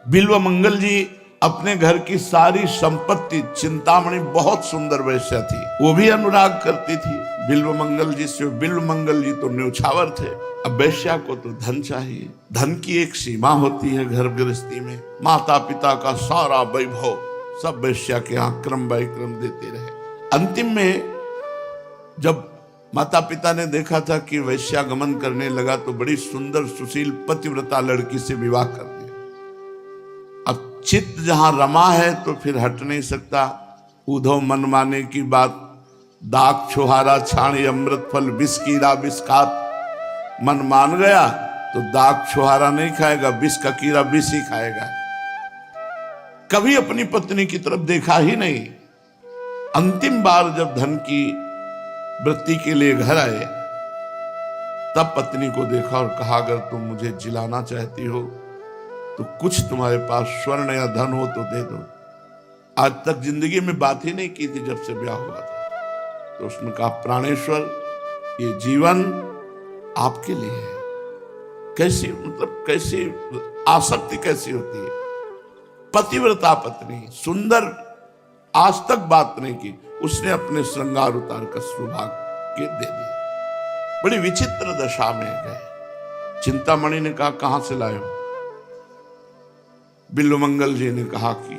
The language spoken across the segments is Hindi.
बिल्व मंगल जी अपने घर की सारी संपत्ति, चिंतामणि बहुत सुंदर वैश्या थी, वो भी अनुराग करती थी बिल्व मंगल जी से। बिल्व मंगल जी तो न्यौछावर थे। अब वैश्या को तो धन चाहिए, धन की एक सीमा होती है घर गृहस्थी में। माता पिता का सारा वैभव सब वैश्या के यहाँ क्रम बाय क्रम देते रहे। अंतिम में जब माता पिता ने देखा था कि वैश्यागमन करने लगा तो बड़ी सुंदर सुशील पतिव्रता लड़की से विवाह कर दिया। अब चित्त जहां रमा है तो फिर हट नहीं सकता। उधो मन माने की बात, दाग छुहारा छाणी अमृत फल, विष कीड़ा विष खात। मन मान गया तो दाग छुहारा नहीं खाएगा, विष का कीड़ा विष ही खाएगा। कभी अपनी पत्नी की तरफ देखा ही नहीं। अंतिम बार जब धन की वृत्ति के लिए घर आए तब पत्नी को देखा और कहा, अगर तुम मुझे जिलाना चाहती हो तो कुछ तुम्हारे पास स्वर्ण या धन हो तो दे दो। आज तक जिंदगी में बात ही नहीं की थी जब से ब्याह हुआ था। तो उसने कहा, प्राणेश्वर, ये जीवन आपके लिए है। कैसी मतलब कैसी आसक्ति कैसी होती है। पतिव्रता पत्नी, सुंदर, आज तक बात नहीं की, उसने अपने श्रृंगार उतार कर सौभाग्य के दे दिए। बड़ी विचित्र दशा में गए। चिंतामणि ने कहा, कहां से लाए हो? बिल्व मंगल जी ने कहा कि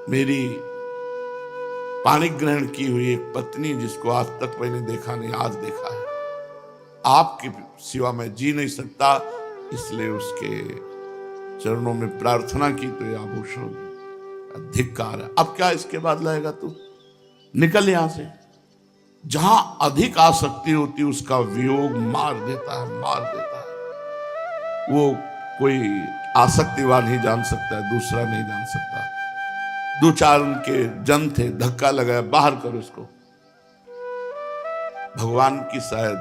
मेरी पाणी ग्रहण की हुई एक पत्नी, जिसको आज तक मैंने देखा नहीं, आज देखा है। आपके सिवा मैं जी नहीं सकता, इसलिए उसके चरणों में प्रार्थना की तो ये आभूषण धिक्कार है। अब क्या इसके बाद लाएगा तू? निकल यहां से। जहां अधिक आसक्ति होती है उसका वियोग मार देता है, मार देता है। वो कोई आसक्तिवान ही जान सकता है, दूसरा नहीं जान सकता। दो चार उनके जन थे, धक्का लगाया, बाहर करो इसको। भगवान की शायद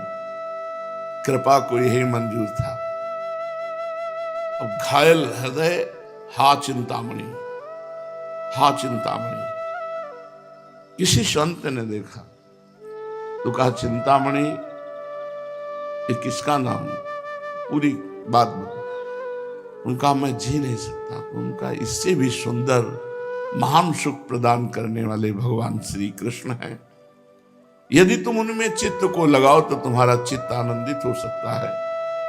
कृपा को यही मंजूर था। अब घायल हृदय, हा चिंतामणि, हा चिंतामणि। किसी संत ने देखा तो कहा, चिंतामणि ये किसका नाम? पूरी बात बता। उनका मैं जी नहीं सकता। उनका इससे भी सुंदर महान सुख प्रदान करने वाले भगवान श्री कृष्ण हैं। यदि तुम उनमें चित्त को लगाओ तो तुम्हारा चित्त आनंदित हो सकता है,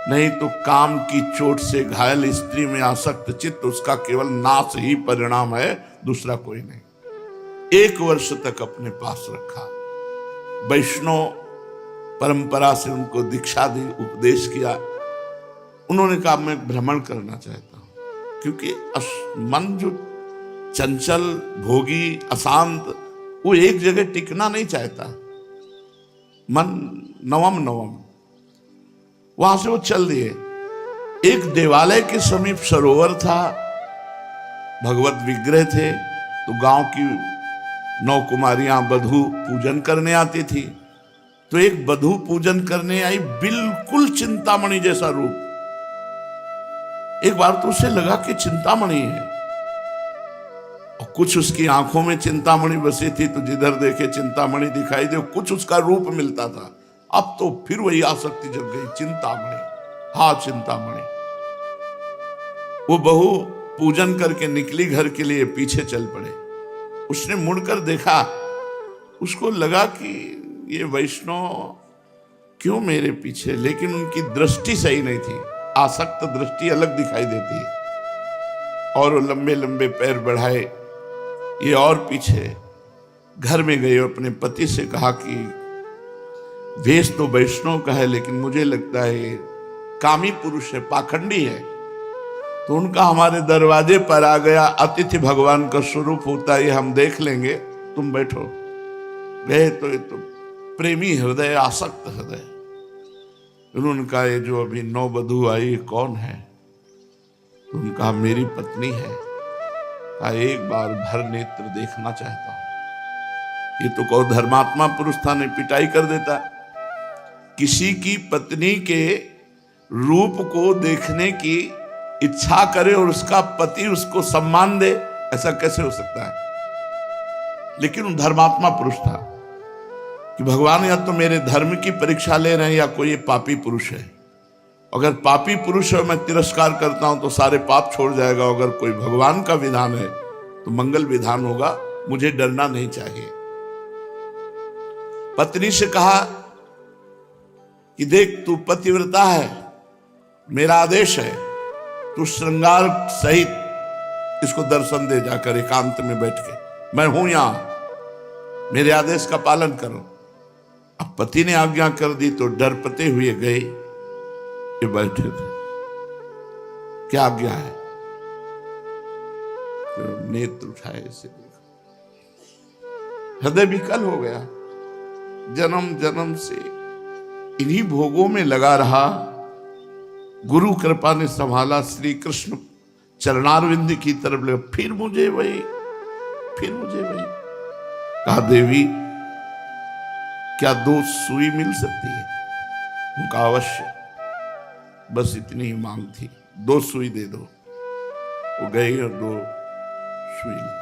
नहीं तो काम की चोट से घायल स्त्री में आसक्त चित्त, उसका केवल नाश ही परिणाम है, दूसरा कोई नहीं। 1 वर्ष तक अपने पास रखा। वैष्णव परंपरा से उनको दीक्षा दी, उपदेश किया। उन्होंने कहा, मैं भ्रमण करना चाहता हूं, क्योंकि मन जो चंचल, भोगी, अशांत, वो एक जगह टिकना नहीं चाहता। मन नवम नवम। वहां से वो चल दिए। एक देवालय के समीप सरोवर था, भगवत विग्रह थे, तो गांव की 9 कुमारियां बधू पूजन करने आती थी। तो एक बधू पूजन करने आई, बिल्कुल चिंतामणि जैसा रूप। एक बार तो उसे लगा कि चिंतामणि है, और कुछ उसकी आंखों में चिंतामणि बसी थी, तो जिधर देखे चिंतामणि दिखाई दे, कुछ उसका रूप मिलता था। अब तो फिर वही आसक्ति जग गई, चिंतामणि, हा चिंतामणि। वो बहू पूजन करके निकली घर के लिए, पीछे चल पड़े। उसने मुड़कर देखा, उसको लगा कि ये वैष्णव क्यों मेरे पीछे, लेकिन उनकी दृष्टि सही नहीं थी। आसक्त दृष्टि अलग दिखाई देती है। और वो लंबे लंबे पैर बढ़ाए, ये और पीछे घर में गए। अपने पति से कहा कि वेश तो वैष्णव का है, लेकिन मुझे लगता है ये कामी पुरुष है, पाखंडी है। तो उनका हमारे दरवाजे पर आ गया। अतिथि भगवान का स्वरूप होता है, ये हम देख लेंगे, तुम बैठो। गए तो ये तो प्रेमी हृदय, आसक्त हृदय। उन्होंने कहा, ये जो अभी 9 बधू आई कौन है? तो उनका मेरी पत्नी है। कहा, एक बार भर नेत्र देखना चाहता हूं। ये तो कहो धर्मात्मा पुरुष था, नहीं पिटाई कर देता। किसी की पत्नी के रूप को देखने की इच्छा करे और उसका पति उसको सम्मान दे, ऐसा कैसे हो सकता है? लेकिन वो धर्मात्मा पुरुष था कि भगवान या तो मेरे धर्म की परीक्षा ले रहे हैं या कोई पापी पुरुष है। अगर पापी पुरुष है मैं तिरस्कार करता हूं तो सारे पाप छोड़ जाएगा, अगर कोई भगवान का विधान है तो मंगल विधान होगा, मुझे डरना नहीं चाहिए। पत्नी से कहा कि देख तू पतिव्रता है, मेरा आदेश है, तू श्रृंगार सहित इसको दर्शन दे जाकर एकांत में बैठ के, मैं हूं यहां, मेरे आदेश का पालन करो। अब पति ने आज्ञा कर दी तो डरपते हुए गए, ये बैठे थे, क्या आज्ञा है? तो नेत्र उठाए से देखा, हृदय विकल हो गया। जन्म जन्म से इन्हीं भोगों में लगा रहा, गुरु कृपा ने संभाला, श्री कृष्ण चरणारविंद की तरफ लगा, फिर मुझे वही। कहा देवी क्या 2 सुई मिल सकती है? उनका अवश्य, बस इतनी ही मांग थी, 2 सुई दे दो। वो गई और 2 सुई ली।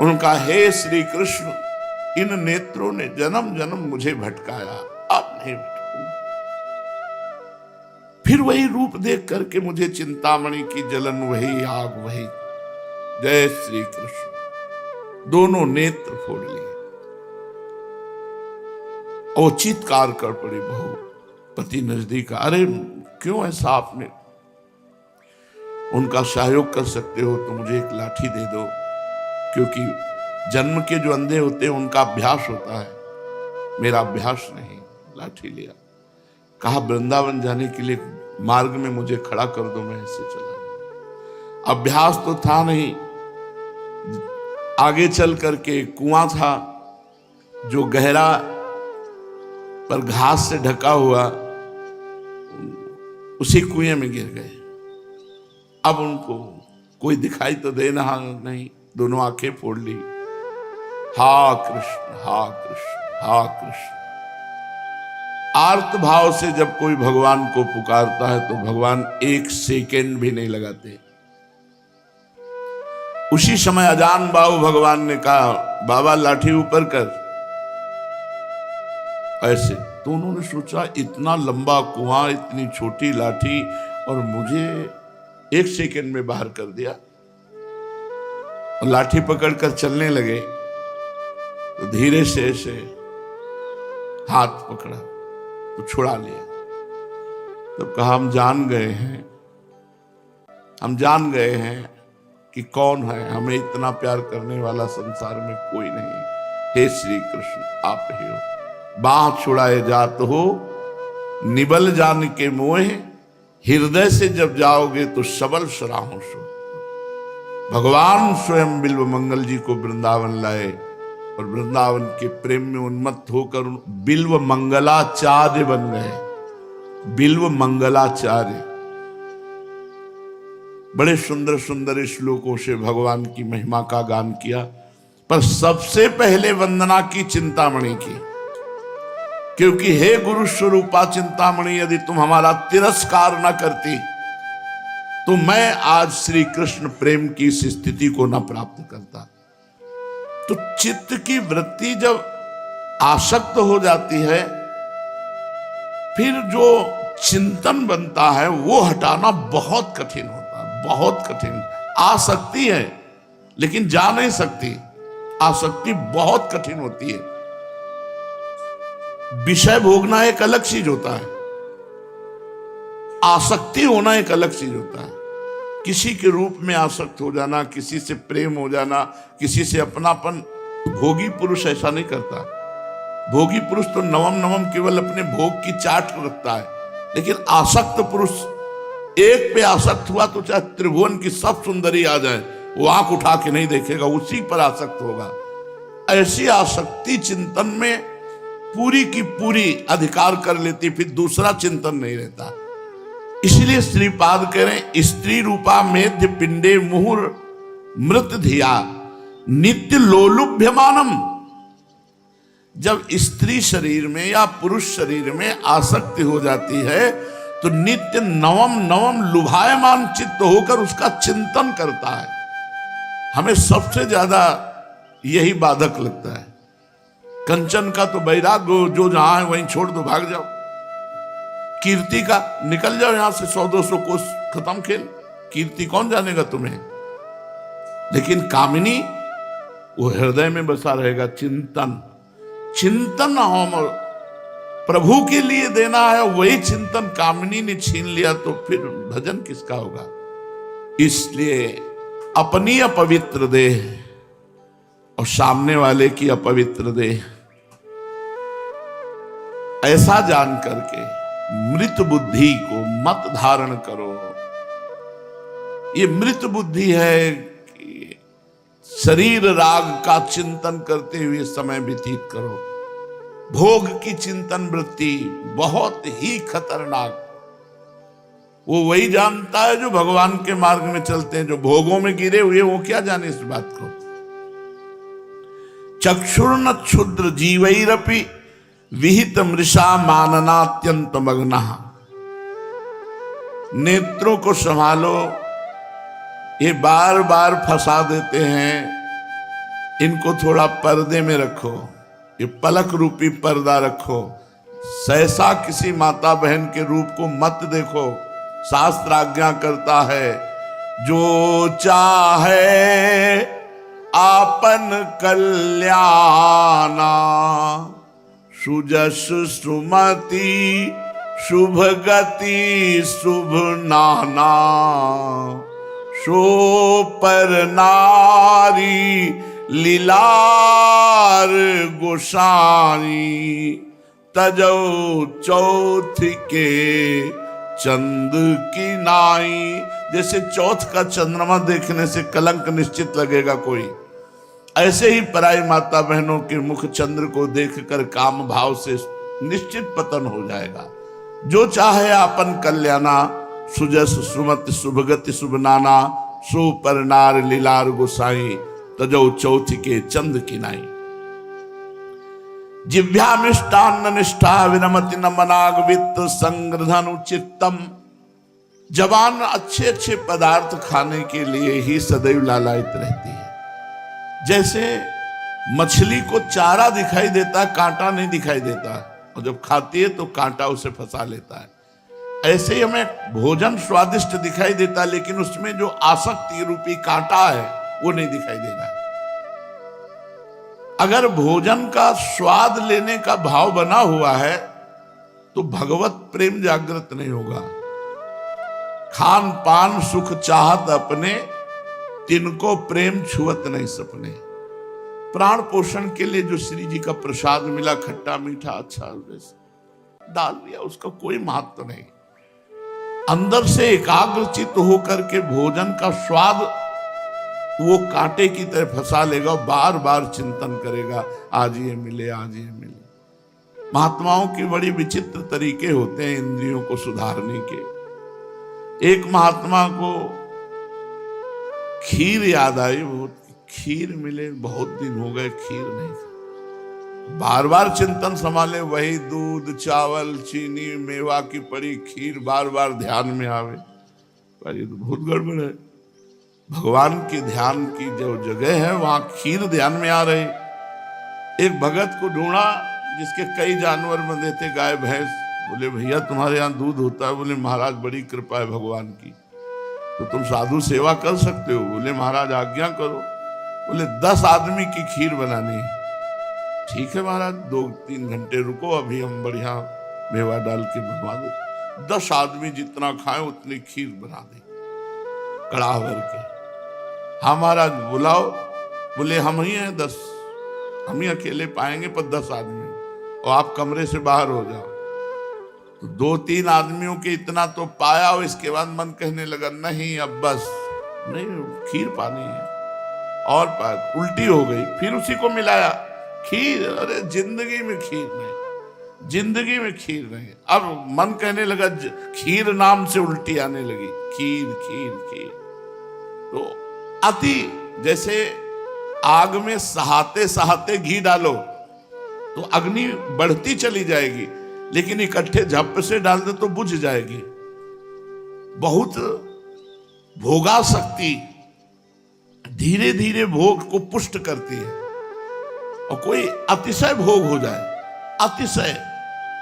उनका हे श्री कृष्ण, इन नेत्रों ने जन्म जन्म मुझे भटकाया, अब नहीं भटकूंगा। फिर वही रूप देख करके मुझे चिंतामणि की जलन, वही आग, वही। जय श्री कृष्ण। दोनों नेत्र फोड़ लिए और चीत्कार कर पड़ी बहू। पति नजदीक, अरे क्यों ऐसा आपने? उनका सहयोग कर सकते हो तो मुझे एक लाठी दे दो, क्योंकि जन्म के जो अंधे होते हैं उनका अभ्यास होता है, मेरा अभ्यास नहीं। लाठी लिया, कहा वृंदावन जाने के लिए मार्ग में मुझे खड़ा कर दो, मैं ऐसे चला। अभ्यास तो था नहीं। आगे चल करके कुआं था जो गहरा पर घास से ढका हुआ, उसी कुएं में गिर गए। अब उनको कोई दिखाई तो देना नहीं, दोनों आंखें फोड़ ली। हा कृष्ण, हा कृष्ण, हा कृष्ण। आर्त भाव से जब कोई भगवान को पुकारता है तो भगवान 1 सेकेंड भी नहीं लगाते। उसी समय अजान बाहु भगवान ने कहा, बाबा लाठी ऊपर कर। ऐसे तो उन्होंने सोचा, इतना लंबा कुआं, इतनी छोटी लाठी, और मुझे 1 सेकेंड में बाहर कर दिया। और लाठी पकड़कर चलने लगे तो धीरे से ऐसे हाथ पकड़ा तो छुड़ा लिया। तब कहा, हम जान गए हैं कि कौन है, हमें इतना प्यार करने वाला संसार में कोई नहीं। हे श्री कृष्ण, आप ही हो। बाह छुड़ाए जात हो, निबल जान के मोह, हृदय से जब जाओगे तो सबल सराहों सो। भगवान स्वयं बिल्व मंगल जी को वृंदावन लाए और वृंदावन के प्रेम में उन्मत्त होकर बिल्व मंगलाचार्य बन गए। बिल्व मंगलाचार्य। बड़े सुंदर सुंदर श्लोकों से भगवान की महिमा का गान किया, पर सबसे पहले वंदना की चिंतामणि की, क्योंकि हे गुरु स्वरूपा चिंतामणि, यदि तुम हमारा तिरस्कार न करती तो मैं आज श्री कृष्ण प्रेम की इस स्थिति को न प्राप्त करता। तो चित्त की वृत्ति जब आसक्त हो जाती है, फिर जो चिंतन बनता है वो हटाना बहुत कठिन होता है, बहुत कठिन। आसक्ति है लेकिन जा नहीं सकती, आसक्ति बहुत कठिन होती है। विषय भोगना एक अलग चीज होता है, आसक्ति होना एक अलग चीज होता है। किसी के रूप में आसक्त हो जाना, किसी से प्रेम हो जाना, किसी से अपनापन। भोगी पुरुष ऐसा नहीं करता। भोगी पुरुष तो नवम नवम केवल अपने भोग की चाट रखता है, लेकिन आसक्त पुरुष एक पे आसक्त हुआ तो चाहे त्रिभुवन की सब सुंदरी आ जाए, वो आंख उठा के नहीं देखेगा, उसी पर आसक्त होगा। ऐसी आसक्ति चिंतन में पूरी की पूरी अधिकार कर लेती, फिर दूसरा चिंतन नहीं रहता। इसलिए श्रीपाद कह रहे, स्त्री रूपा मेध्य पिंडे मुहुर मृत धिया नित्य लोलुभ्यमानम। जब स्त्री शरीर में या पुरुष शरीर में आसक्ति हो जाती है तो नित्य नवम नवम लुभायमान चित्त होकर उसका चिंतन करता है। हमें सबसे ज्यादा यही बाधक लगता है। कंचन का तो वैराग्य, जो जहां है वहीं छोड़ दो, भाग जाओ। कीर्ति का निकल जाओ यहां से, 100-200 कोस, खत्म खेल, कीर्ति कौन जानेगा तुम्हें। लेकिन कामिनी वो हृदय में बसा रहेगा। चिंतन, चिंतन हम प्रभु के लिए देना है, वही चिंतन कामिनी ने छीन लिया तो फिर भजन किसका होगा। इसलिए अपनी अपवित्र देह और सामने वाले की अपवित्र देह, ऐसा जान करके मृत बुद्धि को मत धारण करो। ये मृत बुद्धि है कि शरीर राग का चिंतन करते हुए समय व्यतीत करो। भोग की चिंतन वृत्ति बहुत ही खतरनाक। वो वही जानता है जो भगवान के मार्ग में चलते हैं, जो भोगों में गिरे हुए वो क्या जाने इस बात को। चक्षुर्न क्षुद्र जीवैरपि विहित मृषा माननात्यंत मग्ना। नेत्रों को संभालो, ये बार बार फंसा देते हैं, इनको थोड़ा पर्दे में रखो, ये पलक रूपी पर्दा रखो। सहसा किसी माता बहन के रूप को मत देखो। शास्त्र आज्ञा करता है, जो चाहे आपन कल्याणा, सुजस सुमति शुभ गति शुभ नाना, सो पर नारी लीलार गोसाई, तजौ चौथ के चंद की नाई। जैसे चौथ का चंद्रमा देखने से कलंक निश्चित लगेगा कोई, ऐसे ही पराई माता बहनों के मुख चंद्र को देखकर काम भाव से निश्चित पतन हो जाएगा। जो चाहे आपन कल्याणा, सुजस सुमत शुभगति शुभ नाना, सो पर नार लीलार गोसाई, तजौ चौथ के चंद की नाई। जिव्यामिष्टान्न निष्ठा विनमति नमनाग वित्त संग्रधनु चित्तम। जवान अच्छे अच्छे पदार्थ खाने के लिए ही सदैव लालायित रहती है। जैसे मछली को चारा दिखाई देता है, कांटा नहीं दिखाई देता, और जब खाती है तो कांटा उसे फंसा लेता है। ऐसे ही हमें भोजन स्वादिष्ट दिखाई देता है, लेकिन उसमें जो आसक्ति रूपी कांटा है वो नहीं दिखाई दे रहा है। अगर भोजन का स्वाद लेने का भाव बना हुआ है तो भगवत प्रेम जागृत नहीं होगा। खान पान सुख चाहत अपने, तिनको प्रेम छुअत नहीं सपने। प्राण पोषण के लिए जो श्री जी का प्रसाद मिला, खट्टा मीठा अच्छा डाल दिया, उसका कोई महत्व नहीं। अंदर से एकाग्रचित होकर के भोजन का स्वाद वो कांटे की तरह फंसा लेगा, बार बार चिंतन करेगा, आज ये मिले आज ये मिले। महात्माओं की बड़ी विचित्र तरीके होते हैं इंद्रियों को सुधारने के। एक महात्मा को खीर याद आई, बहुत खीर मिले, बहुत दिन हो गए खीर नहीं खाई। बार बार चिंतन संभाले, वही दूध चावल चीनी मेवा की पड़ी खीर बार बार ध्यान में आवे, पर ये तो बहुत गड़बड़ है। भगवान की ध्यान की जो जगह है वहां खीर ध्यान में आ रही। एक भगत को ढूंढा जिसके कई जानवर बंधे थे, गाय भैंस। बोले भैया तुम्हारे यहाँ दूध होता है? बोले महाराज बड़ी कृपा है भगवान की, तो तुम साधु सेवा कर सकते हो? बोले महाराज आज्ञा करो। बोले 10 आदमी की खीर बनानी है। ठीक है महाराज, 2-3 घंटे रुको, अभी हम बढ़िया मेवा डाल के बनवा दे। 10 आदमी जितना खाए उतनी खीर बना दी कड़ाह भर के। हाँ महाराज बुलाओ। बोले हम ही हैं 10, हम ही अकेले पाएंगे, पर 10 आदमी, और आप कमरे से बाहर हो जाओ। तो 2-3 आदमियों के इतना तो पाया, और इसके बाद मन कहने लगा नहीं अब बस नहीं, खीर पानी है। और उल्टी हो गई, फिर उसी को मिलाया खीर। अरे जिंदगी में खीर नहीं, जिंदगी में खीर नहीं। अब मन कहने लगा, खीर नाम से उल्टी आने लगी, खीर खीर खीर। तो अति, जैसे आग में सहाते सहाते घी डालो तो अग्नि बढ़ती चली जाएगी, लेकिन इकट्ठे झप से डाल दे तो बुझ जाएगी। बहुत भोगासक्ति धीरे धीरे भोग को पुष्ट करती है। और कोई अतिशय भोग हो जाए, अतिशय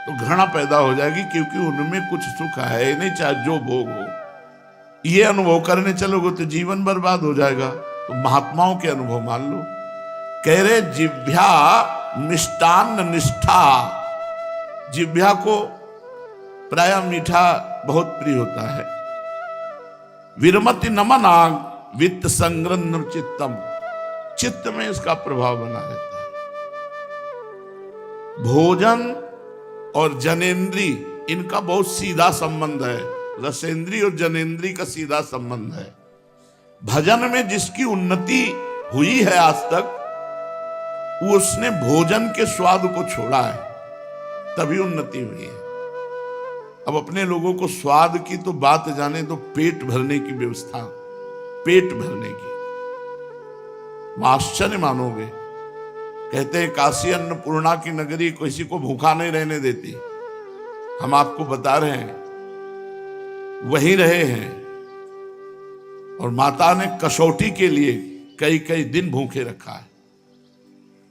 तो घृणा पैदा हो जाएगी, क्योंकि उनमें कुछ सुख है ही नहीं, चाहे जो भोग हो। ये अनुभव करने चलोगे तो जीवन बर्बाद हो जाएगा। तो महात्माओं के अनुभव मान लो। कह रहे जिह्वा मिष्टान्न निष्ठा, जिह्वा को प्राय मीठा बहुत प्रिय होता है। विरमति नमनाग वित्त संग्रह चित्तम, चित्त में इसका प्रभाव बना रहता है। भोजन और जनेन्द्री, इनका बहुत सीधा संबंध है। रसेंद्री और जनेन्द्री का सीधा संबंध है। भजन में जिसकी उन्नति हुई है आज तक, उसने भोजन के स्वाद को छोड़ा है, तभी उन्नति हुई है। अब अपने लोगों को स्वाद की तो बात जाने दो, पेट भरने की व्यवस्था, पेट भरने की आश्चर्य मानोगे। कहते हैं काशी अन्नपूर्णा की नगरी किसी को भूखा नहीं रहने देती। हम आपको बता रहे हैं, वहीं रहे हैं, और माता ने कसौटी के लिए कई कई दिन भूखे रखा है।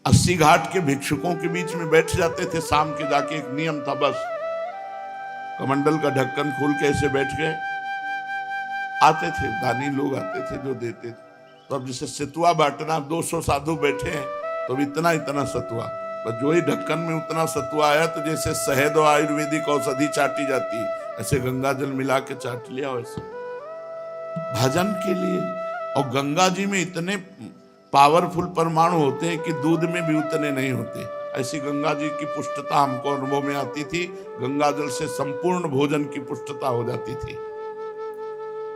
80 घाट के भिक्षुकों के बीच में बैठ जाते थे शाम के जाके, एक नियम था बस, कमंडल का ढक्कन खोल के ऐसे बैठ गए। आते थे दानी लोग, आते थे जो देते थे। तो अब जैसे सतुआ बांटना, 200 साधु बैठे हैं तो इतना इतना सतुआ, बस जो ही ढक्कन में उतना सतुआ आया, तो जैसे शहद और आयुर्वेदिक औषधि चाटी जाती है, ऐसे गंगा जल मिला के चाट लिया वैसे भजन के लिए। और गंगा जी में इतने पावरफुल परमाणु होते हैं कि दूध में भी उतने नहीं होते। ऐसी गंगा जी की पुष्टता हमको अनुभव में आती थी। गंगा जल से संपूर्ण भोजन की पुष्टता हो जाती थी।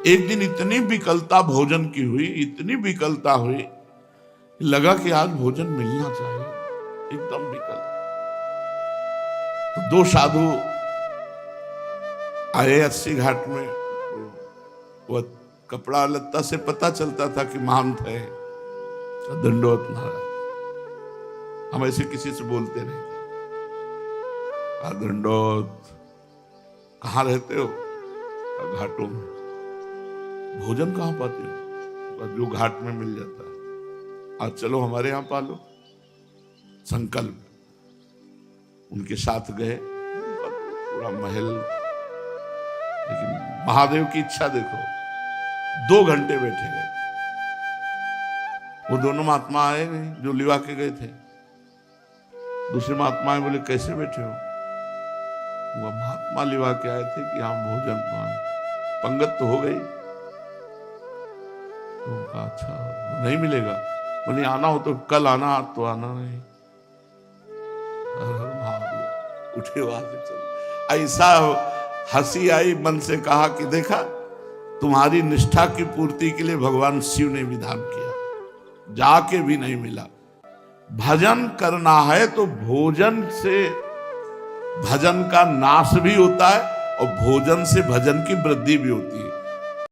एक दिन इतनी विकलता भोजन की हुई, इतनी विकलता हुई, लगा कि आज भोजन मिलना चाहिए, एकदम विकल। तो 2 साधु आए 80 घाट में। वह कपड़ा लत्ता से पता चलता था कि महंत है। दंडोत महाराज, हम ऐसे किसी से बोलते नहीं थे। दंडोत, कहाँ रहते हो? घाटों में। भोजन कहाँ पाते हो? जो घाट में मिल जाता है। आज चलो हमारे यहां पालो। संकल्प, उनके साथ गए, पूरा महल। लेकिन महादेव की इच्छा देखो, 2 घंटे बैठे गए। वो दोनों महात्मा आए नहीं जो लिवा के गए थे। दूसरे महात्मा बोले कैसे बैठे हो? वो महात्मा लिवा के आए थे कि हम भोजन पाए। पंगत तो हो गई। तो कहा अच्छा नहीं मिलेगा। बोले आना हो तो कल आना, आज तो आना नहीं। महादेव उठे वहां से चले। ऐसा हंसी आई, मन से कहा कि देखा, तुम्हारी निष्ठा की पूर्ति के लिए भगवान शिव ने विधान किया, जाके भी नहीं मिला। भजन करना है तो भोजन से भजन का नाश भी होता है, और भोजन से भजन की वृद्धि भी होती है।